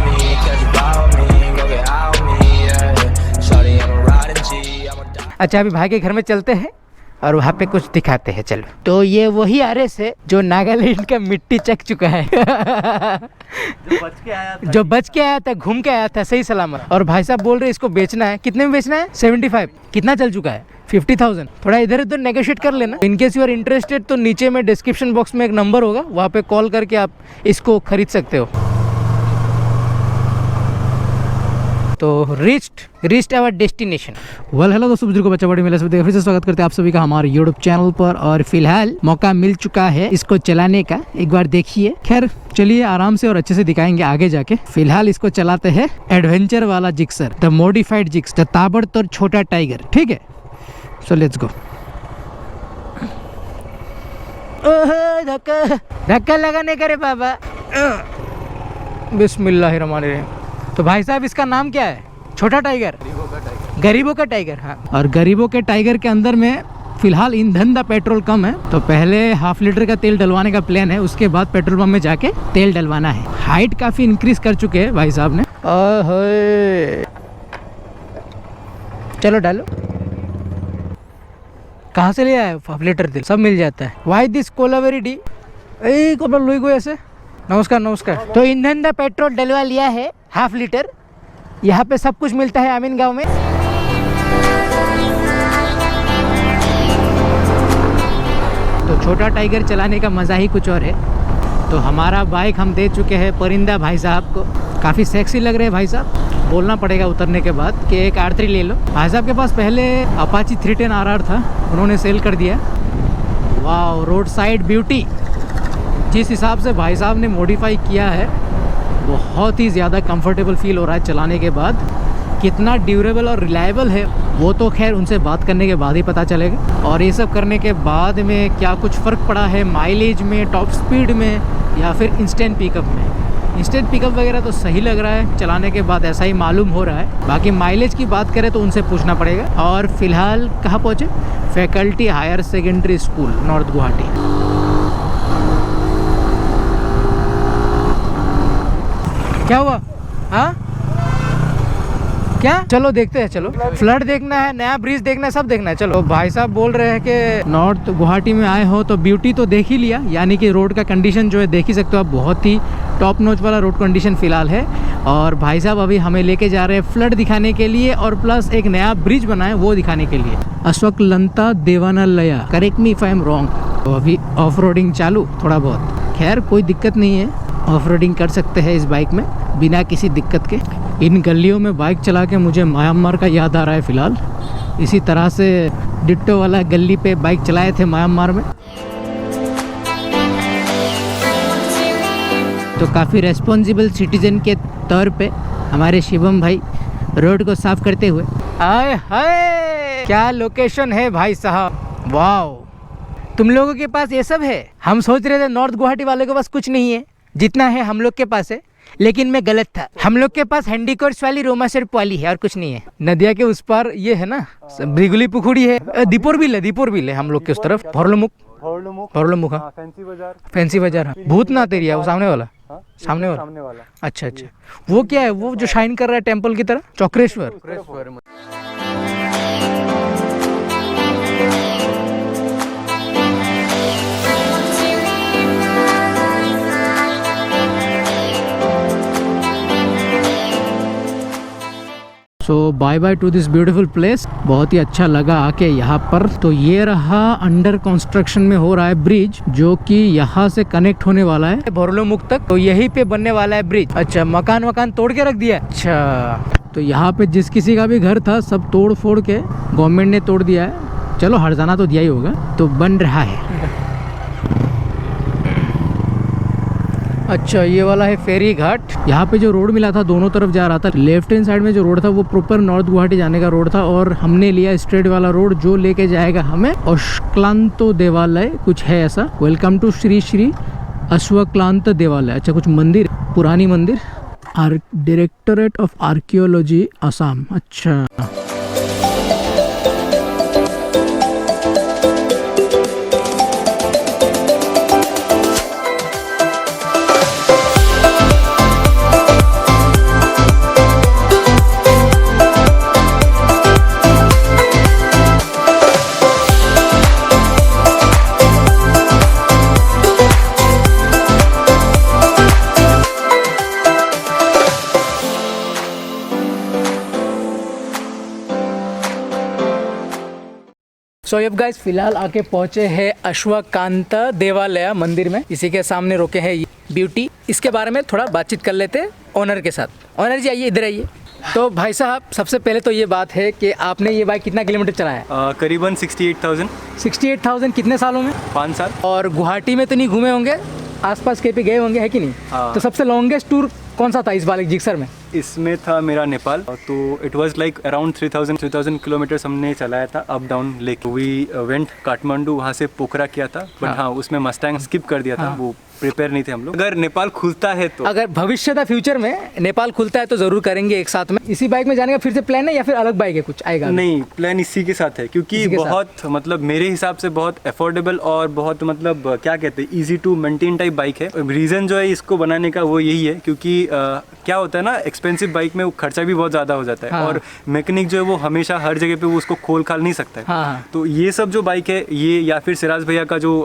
me, catch a vibe with me, go get high with me, yeah. Shawty, I'm a riding G, I'm a die. अच्छा अभी भाई के घर में चलते हैं और वहाँ पे कुछ दिखाते हैं। चलो, तो ये वही आरएस है जो नागालैंड का मिट्टी चख चुका है जो बच के आया था, घूम के आया था सही सलामत। और भाई साहब बोल रहे इसको बेचना है। कितने में बेचना है? 75। कितना चल चुका है? 50,000। थोड़ा इधर उधर नेगोशिएट कर लेना। In case you are interested तो नीचे में डिस्क्रिप्शन बॉक्स में एक नंबर होगा, वहाँ पे कॉल करके आप इसको खरीद सकते हो। तो reached our destination. Well hello दोस्तों, बुजुर्गों बच्चा बड़ी मेले से फिर से स्वागत करते हैं आप सभी का हमारे यूट्यूब चैनल पर। और फिलहाल मौका मिल चुका है इसको चलाने का, एक बार देखिए। खैर चलिए आराम से और अच्छे से दिखाएंगे आगे जाके। फिलहाल इसको चलाते हैं एडवेंचर वाला जिक्सर, द मॉडिफाइड जिक्स, द ताबड़तोड़ छोटा टाइगर। ठीक है, सो लेट्स गो। धक्का लगाने करे बाबा। बिस्मिल्लाहिर्रहमानिर्रहीम। तो भाई साहब इसका नाम क्या है? छोटा टाइगर, गरीबों का टाइगर। हाँ, और गरीबों के टाइगर के अंदर में फिलहाल ईंधन दा पेट्रोल कम है, तो पहले ½ लीटर का तेल डलवाने का प्लान है, उसके बाद पेट्रोल पंप में जाके तेल डलवाना है। हाइट काफी इंक्रीज कर चुके हैं भाई साहब ने। चलो डालो। कहाँ से ले आए? ½ लीटर तेल सब मिल जाता है। Why this Kolaveri D Louis को ऐसे। नमस्कार नमस्कार। तो ईंधन दा पेट्रोल डलवा लिया है ½ लीटर। यहाँ पे सब कुछ मिलता है आमीन गांव में। तो छोटा टाइगर चलाने का मज़ा ही कुछ और है। तो हमारा बाइक हम दे चुके हैं परिंदा भाई साहब को। काफ़ी सेक्सी लग रहे हैं भाई साहब। बोलना पड़ेगा उतरने के बाद कि एक R3 ले लो। भाई साहब के पास पहले अपाची 310 RR था, उन्होंने सेल कर दिया। वाह, रोड साइड ब्यूटी। जिस हिसाब से भाई साहब ने मॉडिफाई किया है, बहुत ही ज़्यादा कंफर्टेबल फील हो रहा है चलाने के बाद। कितना ड्यूरेबल और रिलायबल है वो तो खैर उनसे बात करने के बाद ही पता चलेगा। और ये सब करने के बाद में क्या कुछ फ़र्क पड़ा है माइलेज में, टॉप स्पीड में, या फिर इंस्टेंट पिकअप में। इंस्टेंट पिकअप वगैरह तो सही लग रहा है, चलाने के बाद ऐसा ही मालूम हो रहा है। बाकी माइलेज की बात करें तो उनसे पूछना पड़ेगा। और फिलहाल कहाँ पहुँचे? Faculty higher secondary school, north Guwahati. क्या हुआ? हाँ क्या? चलो देखते हैं। चलो, फ्लड देखना है, नया ब्रिज देखना है, सब देखना है। चलो, भाई साहब बोल रहे हैं कि नॉर्थ गुवाहाटी में आए हो तो ब्यूटी तो देख ही लिया, यानी कि रोड का कंडीशन जो है देख ही सकते हो आप। बहुत ही टॉप नॉच वाला रोड कंडीशन फिलहाल है। और भाई साहब अभी हमें लेके जा रहे हैं फ्लड दिखाने के लिए, और प्लस एक नया ब्रिज बना है वो दिखाने के लिए। अश्वक्लंता देवानालया, correct me if I am wrong. तो अभी ऑफ रोडिंग चालू थोड़ा बहुत। खैर कोई दिक्कत नहीं है, ऑफ रोडिंग कर सकते हैं इस बाइक में बिना किसी दिक्कत के। इन गलियों में बाइक चला के मुझे म्यांमार का याद आ रहा है फ़िलहाल। इसी तरह से डिट्टो वाला गली पे बाइक चलाए थे म्यांमार में। तो काफ़ी रेस्पॉन्सिबल सिटीजन के तौर पे हमारे शिवम भाई रोड को साफ करते हुए। आए हाय, क्या लोकेशन है भाई साहब। वाओ, तुम लोगों के पास ये सब है। हम सोच रहे थे नॉर्थ गुवाहाटी वाले के पास कुछ नहीं है, जितना है हम लोग के पास है। लेकिन मैं गलत था। हम लोग के पास हैंडीकोर्स वाली रोमासर पाली है और कुछ नहीं है। नदिया के उस पार ये है ना, ब्रिगुली पुखुड़ी है, दीपोर बिल है हम लोग के उस तरफ। भोरलोमुख, फैंसी बाजार। भूतनाथ एरिया वो सामने वाला। सामने वाला। अच्छा। वो क्या है? वो जो शाइन कर रहा है टेम्पल की तरह, Chakreshwar. So bye bye to this beautiful place. बहुत ही अच्छा लगा आके यहाँ पर। तो ये रहा अंडर कंस्ट्रक्शन में हो रहा है ब्रिज, जो कि यहाँ से कनेक्ट होने वाला है भोरलोमुख तक। तो यहीं पे बनने वाला है ब्रिज। अच्छा, मकान तोड़ के रख दिया। अच्छा, तो यहाँ पे जिस किसी का भी घर था सब तोड़ फोड़ के गवर्नमेंट ने तोड़ दिया है। चलो हर्जाना तो दिया ही होगा। तो बन रहा है। अच्छा, ये वाला है फेरी घाट। यहाँ पे जो रोड मिला था दोनों तरफ जा रहा था। लेफ्ट हैंड साइड में जो रोड था वो प्रॉपर नॉर्थ गुवाहाटी जाने का रोड था, और हमने लिया स्ट्रेट वाला रोड जो लेके जाएगा हमें अश्वक्लांतो देवालय, कुछ है ऐसा। वेलकम टू श्री श्री अश्वक्लांत देवालय। अच्छा, कुछ मंदिर, पुरानी मंदिर। Directorate of archaeology Assam. अच्छा, सो अब गाइस फिलहाल आके पहुंचे हैं अश्वकांता देवालय मंदिर में। इसी के सामने रोके हैं ब्यूटी। इसके बारे में थोड़ा बातचीत कर लेते हैं ओनर के साथ। ओनर जी आइए, इधर आइए। तो भाई साहब सबसे पहले तो ये बात है कि आपने ये बाइक कितना किलोमीटर चलाया है? करीबन 68,000। 68,000 कितने सालों में? 5 साल। और गुवाहाटी में तो नहीं घूमे होंगे, आसपास कहीं पे गए होंगे, है कि नहीं? हाँ। तो सबसे लॉन्गेस्ट टूर कौन सा था इस बार जिक्सर में? इसमें था मेरा नेपाल, तो it was like around 3,000 kilometres हमने चलाया था up down lake. We went Kathmandu, वहाँ से पोखरा किया था, बट हाँ उसमें मस्टैंग स्किप कर दिया था। वो प्रिपेयर नहीं थे हम लोग। अगर नेपाल खुलता है तो, अगर भविष्य था फ्यूचर में नेपाल खुलता है तो जरूर करेंगे एक साथ में। इसी बाइक में जाने का फिर से प्लान है या फिर अलग बाइक है कुछ आएगा? नहीं, प्लान इसी के साथ है, क्योंकि बहुत मतलब मेरे हिसाब से बहुत अफोर्डेबल और बहुत मतलब क्या कहते हैं easy to maintain type bike है। रीज़न जो है इसको बनाने का वो यही है, क्योंकि क्या होता है ना, एक्सपेंसिव बाइक में खर्चा भी बहुत ज़्यादा हो जाता है। हाँ। और मैकेनिक जो है वो हमेशा हर जगह पे वो उसको खोल खाल नहीं सकता है। हाँ। तो ये सब जो बाइक है ये, या फिर सिराज भैया का जो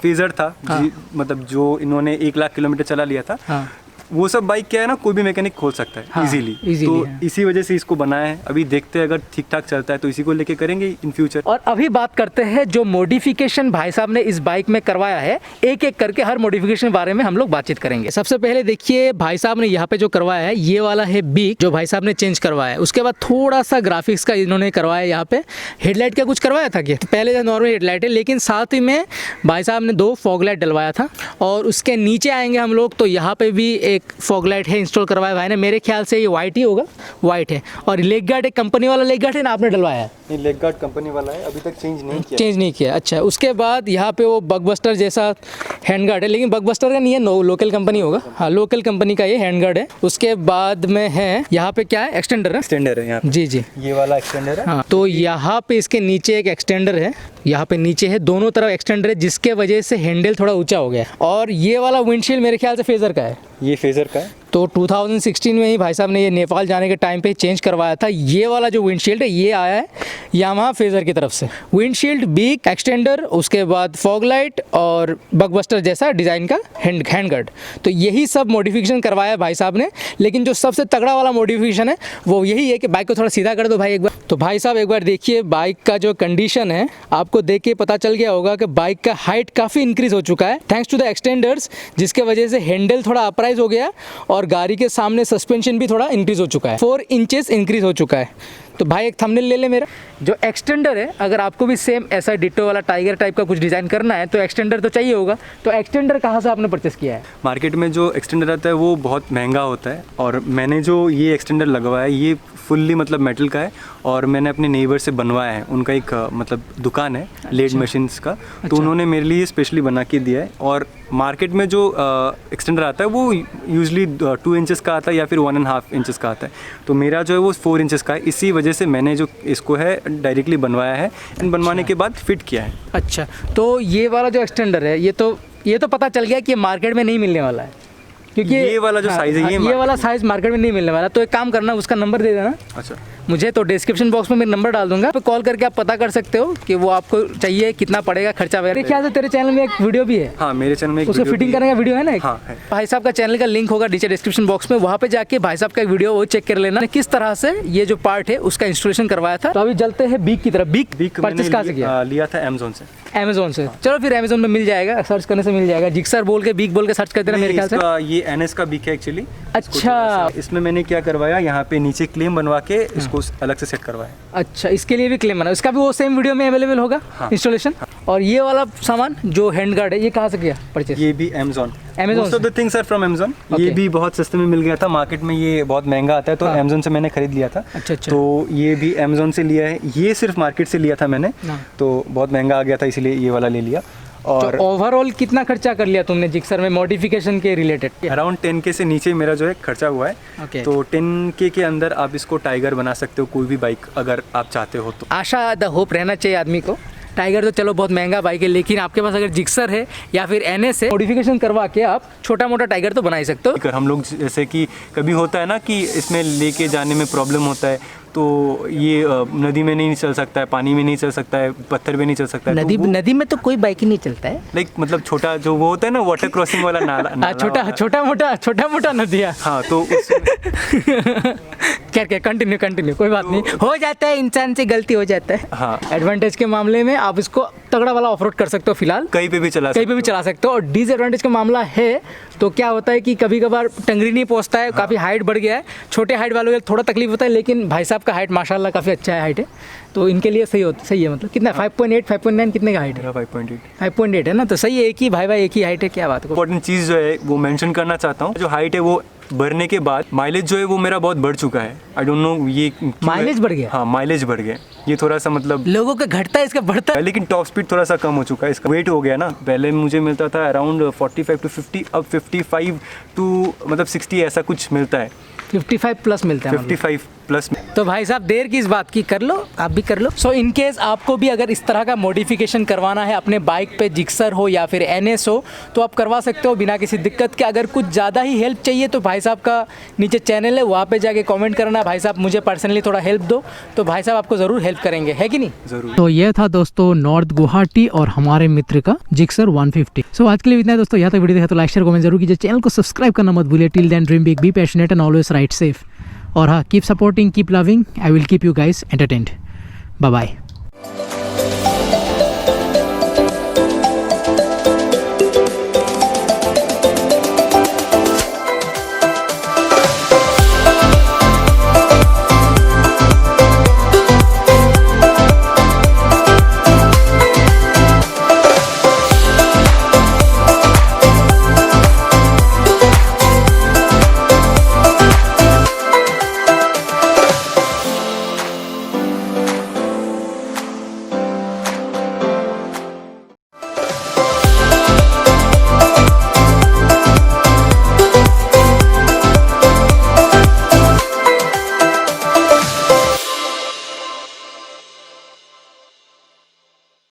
फेजर था, हाँ। मतलब जो इन्होंने 1 लाख किलोमीटर चला लिया था, हाँ। वो सब बाइक क्या है ना, कोई भी मैकेनिक खोल सकता है हाँ, इजीली। तो हाँ। इसी वजह से इसको बनाया है। अभी देखते हैं, अगर ठीक ठाक चलता है तो इसी को लेके करेंगे इन फ्यूचर। और अभी बात करते हैं जो मॉडिफिकेशन भाई साहब ने इस बाइक में करवाया है। एक एक करके हर मॉडिफिकेशन के बारे में हम लोग बातचीत करेंगे। सबसे पहले देखिए भाई साहब ने यहाँ पे जो करवाया है, ये वाला है बीक जो भाई साहब ने चेंज करवाया है। उसके बाद थोड़ा सा ग्राफिक्स का इन्होंने करवाया। यहाँ पे हेडलाइट का कुछ करवाया था क्या? पहले जो नॉर्मल हेडलाइट है, लेकिन साथ ही में भाई साहब ने 2 फॉग लाइट डलवाया था। और उसके नीचे आएंगे हम लोग तो यहाँ पे भी एक फॉग लाइट है इंस्टॉल करवाया भाई ने। मेरे ख्याल से ये वाइट ही होगा, वाइट है। और लेग गार्ड एक कंपनी वाला लेग गार्ड है ना, आपने डलवाया है? नहीं, लेग गार्ड कंपनी वाला है, अभी तक चेंज नहीं किया। अच्छा, उसके बाद यहाँ पे वो बगबस्टर जैसा हैंड गार्ड है, लेकिन बगबस्टर का नहीं है, लोकल कंपनी होगा। हाँ, लोकल कंपनी का ये हैंड गार्ड है। उसके बाद में है यहाँ पे क्या है, एक्सटेंडर है यहाँ जी जी, ये वाला एक्सटेंडर है। हाँ, तो यहाँ पे इसके नीचे एक एक्सटेंडर है, यहाँ पे नीचे है, दोनों तरफ एक्सटेंडर है, जिसके वजह से हैंडल थोड़ा ऊंचा हो गया। और ये वाला विंडशील्ड मेरे ख्याल से फेजर का है। ये फेजर का है। तो 2016 में ही भाई साहब ने ये नेपाल जाने के टाइम पे चेंज करवाया था। ये वाला जो विंडशील्ड है ये आया है यामाहा फेजर की तरफ से। विंडशील्ड, बीक, एक्सटेंडर, उसके बाद फॉग लाइट और बगबस्टर जैसा डिज़ाइन का हैंड गार्ड। तो यही सब मॉडिफिकेशन करवाया है भाई साहब ने। लेकिन जो सबसे तगड़ा वाला मॉडिफिकेशन है वो यही है कि बाइक को थोड़ा सीधा कर दो भाई एक बार। तो भाई साहब एक बार देखिए बाइक का जो कंडीशन है, आपको देख के पता चल गया होगा कि बाइक का हाइट काफ़ी इंक्रीज हो चुका है थैंक्स टू द एक्सटेंडर्स, जिसके वजह से हैंडल थोड़ा अपराइज हो गया और गाड़ी के सामने सस्पेंशन भी थोड़ा इंक्रीज हो चुका है, 4 इंचेस इंक्रीज हो चुका है। तो भाई एक थंबनेल ले ले मेरा। जो एक्सटेंडर है, अगर आपको भी सेम ऐसा डिट्टो वाला टाइगर टाइप का कुछ डिज़ाइन करना है तो एक्सटेंडर तो चाहिए होगा। तो एक्सटेंडर कहाँ से आपने परचेस किया है? मार्केट में जो एक्सटेंडर आता है वो बहुत महंगा होता है, और मैंने जो ये एक्सटेंडर लगवाया है ये फुल्ली मतलब मेटल का है, और मैंने अपने नेबर से बनवाया है। उनका एक मतलब दुकान है लेड मशीन्स का, तो उन्होंने मेरे लिए स्पेशली बना के दिया है। और मार्केट में जो एक्सटेंडर आता है वो यूजली 2 इंचेस का आता है या फिर 1.5 इंचेस का आता है। तो मेरा जो है वो 4 इंचेस का है। इसी वजह से मैंने जो इसको है डायरेक्टली बनवाया है एंड बनवाने के बाद फिट किया है। अच्छा, तो ये वाला जो एक्सटेंडर है ये तो पता चल गया कि मार्केट में नहीं मिलने वाला है, क्योंकि ये वाला जो साइज़ है ये वाला साइज़ मार्केट में नहीं मिलने वाला। तो एक काम करना, उसका नंबर दे देना अच्छा मुझे, तो डिस्क्रिप्शन बॉक्स में मेरा नंबर डाल दूंगा, तो कॉल करके आप पता कर सकते हो कि वो आपको चाहिए, कितना पड़ेगा, खर्चा वगैरह। मेरे ख्याल से तेरे चैनल में एक वीडियो भी है। हाँ, मेरे चैनल में एक उसको फिटिंग करने का वीडियो है ना एक? हाँ, है। भाई साहब का चैनल का लिंक होगा नीचे डिस्क्रिप्शन बॉक्स में, वहाँ पे जाके भाई साहब का एक वीडियो वो चेक कर लेना किस तरह से ये जो पार्ट है उसका इंस्टॉलेशन करवाया था। तो अभी चलते हैं बीक की तरफ। बीक परचेस कहाँ से किया? लिया था अमेज़न से। अमेज़न से? चलो फिर अमेज़न में मिल जाएगा, सर्च करने से मिल जाएगा। जिक्सर बोल के बीक बोल के सर्च कर देना मेरे ख्याल से। ये NS का बीक है एक्चुअली। अच्छा, इसमें मैंने क्या करवाया, यहाँ पे नीचे क्लेम बनवा के इसको अलग से सेट करवाया। अच्छा, इसके लिए भी क्लेम बना, इसका भी वो सेम वीडियो में अवेलेबल होगा इंस्टॉलेशन। और ये वाला सामान जो हैंड गार्ड है ये कहाँ से किया परचेस? ये भी Amazon Most of the things are from Amazon। ये भी बहुत सस्ते में मिल गया था, मार्केट में ये बहुत महंगा आता है, तो Amazon से मैंने खरीद लिया था। अच्छा। तो ये भी Amazon से लिया है, ये सिर्फ मार्केट से लिया था मैंने, तो बहुत महंगा आ गया था इसीलिए ये वाला ले लिया। और तो ओवरऑल कितना खर्चा कर लिया तुमने जिक्सर में मॉडिफिकेशन के रिलेटेड? अराउंड 10K से नीचे मेरा जो है खर्चा हुआ है। तो 10K के अंदर आप इसको टाइगर बना सकते हो, कोई भी बाइक अगर आप चाहते हो तो। आशा द होप रहना चाहिए आदमी को। टाइगर तो चलो बहुत महंगा बाइक है, लेकिन आपके पास अगर जिक्सर है या फिर NS है, मॉडिफिकेशन करवा के आप छोटा मोटा टाइगर तो बना ही सकते हो। हम लोग जैसे कि कभी होता है ना कि इसमें लेके जाने में प्रॉब्लम होता है, तो ये नदी में नहीं चल सकता है, पानी में नहीं चल सकता है, पत्थर में नहीं चल सकता है। नदी में तो कोई बाइक ही नहीं चलता है। लाइक मतलब छोटा जो वो होता है ना वाटर क्रॉसिंग वाला नाला छोटा मोटा नदियाँ। हाँ, तो क्या कंटिन्यू कोई बात नहीं, हो जाता है, इंसान से गलती हो जाता है। हाँ। एडवांटेज के मामले में आप इसको तगड़ा वाला ऑफ रोड कर सकते हो, फिलहाल कहीं पे भी चला सकते हो। और डिसएडवांटेज का मामला है तो क्या होता है कि कभी कभार टंगरी नहीं पहुंचता है, काफ़ी हाइट बढ़ गया है, छोटे हाइट वालों के लिए थोड़ा तकलीफ होता है, लेकिन भाई साहब का हाइट माशाल्लाह काफ़ी अच्छा है, हाइट है, तो इनके लिए सही है। मतलब कितना 5.8 5.9 कितने का हाइट है? 5.8 है ना, तो सही है, एक ही हाइट है, क्या बात है। इंपॉर्टेंट चीज़ जो है वो मेंशन करना चाहता हूँ, जो हाइट है वो बढ़ने के बाद माइलेज जो है वो मेरा बहुत बढ़ चुका है। आई डोंट नो ये माइलेज बढ़ गया? हाँ, माइलेज बढ़ गया। ये थोड़ा सा मतलब लोगों का घटता है, इसका बढ़ता है, लेकिन टॉप स्पीड थोड़ा सा कम हो चुका है, इसका वेट हो गया ना। पहले मुझे मिलता था अराउंड 45 to 50, अब 55 to मतलब 60 ऐसा कुछ मिलता है। 55 प्लस मिलता है, 55 प्लस। तो भाई साहब देर की इस बात की, कर लो, आप भी कर लो। सो इन केस आपको भी अगर इस तरह का मॉडिफिकेशन करवाना है अपने बाइक पे, जिक्सर हो या फिर NS हो, तो आप करवा सकते हो बिना किसी दिक्कत के। अगर कुछ ज़्यादा ही हेल्प चाहिए तो भाई साहब का नीचे चैनल है, वहाँ पे जाके कमेंट करना, भाई साहब मुझे पर्सनली थोड़ा हेल्प दो, तो भाई साहब आपको ज़रूर हेल्प करेंगे, है कि नहीं? ज़रूर। तो ये था दोस्तों नॉर्थ गुवाहाटी और हमारे मित्र का जिक्सर 150। सो आज के लिए इतना है दोस्तों, यहाँ तक वीडियो देखा तो लाइक शेयर कमेंट जरूर कीजिए, चैनल को सब्सक्राइब करना मत भूलिए। Till then dream big, be passionate and always ride safe. और हाँ, keep supporting, keep loving, I will keep you guys entertained. Bye bye.